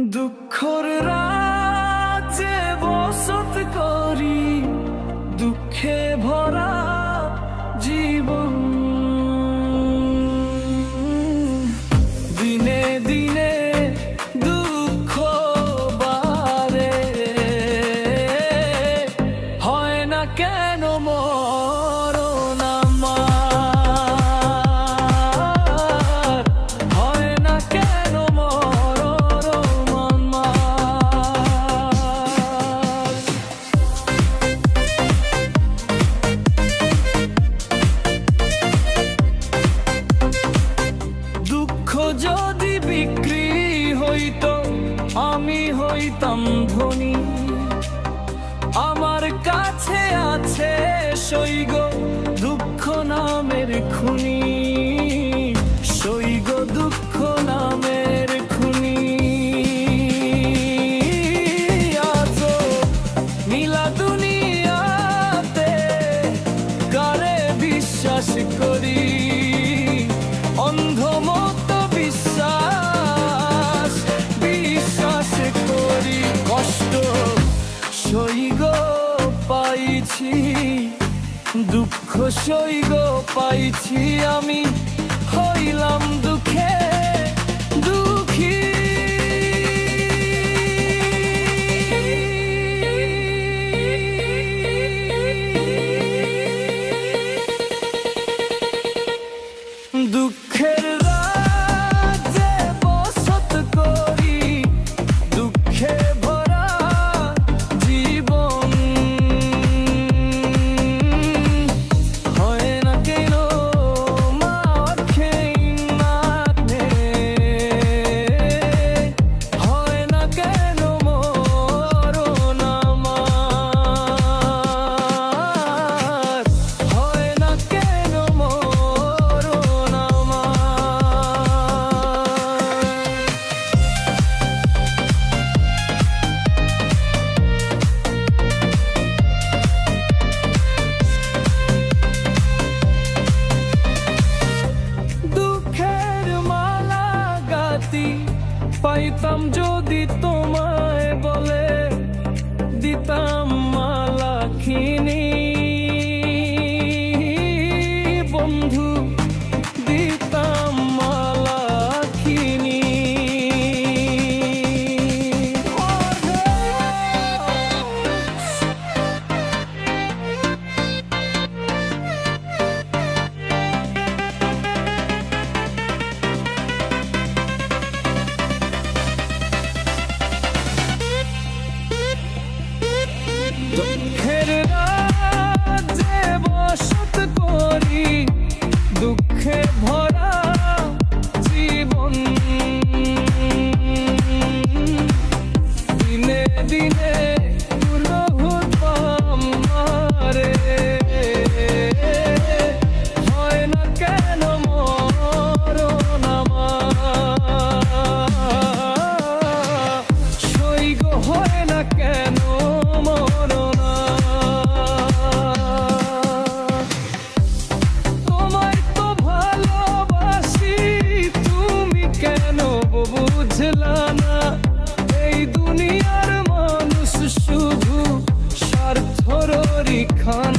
দুঃখর রাতে বসত করি, দুঃখে ভরা জীবন। দিনে দিনে দুঃখ বাড়ে, হয় না কেন মরণ আমার, হয় না কেন মরণ আমার। দুঃখ যদি বিক্রি হইতো আমি হইতাম ধনী, আমার কাছে আছে সইগ দুঃখ নামের খুনি, সইগ দুঃখ নামের খুনি। আজো নীলা দুনিয়াতে কারে বিশ্বাস করি, অন্ধ মত বিশ্বাস বিশ্বাস করি। কষ্ট সইগ পাইছি, দুঃখ সইগ পাইছি, আমি হইলাম দুঃখে দুঃখী। দুঃখের রাতে বসত করি, দুঃখে ভরা জীবন। হয় না কেন হয় না কেন মরণ আমার, হয় না কেন মরণ দুঃখের মালা গাতি পাইতাম যদি তোমায় বলে, দিতাম মালা কিনি বন্ধু, দিতাম মালা কিনি। দুঃখের রাতে বসত করি, দুঃখে ভরা জীবন। দিনে দিনে রহুতাম মারে, হয় না কেন মরণ আমার, সইগ হয় না কেন মরণ। তোমায় তো ভালোবাসি, তুমি কেন বুঝলা না? এই দুনিয়ার মানুষ শুধু স্বার্থর খান।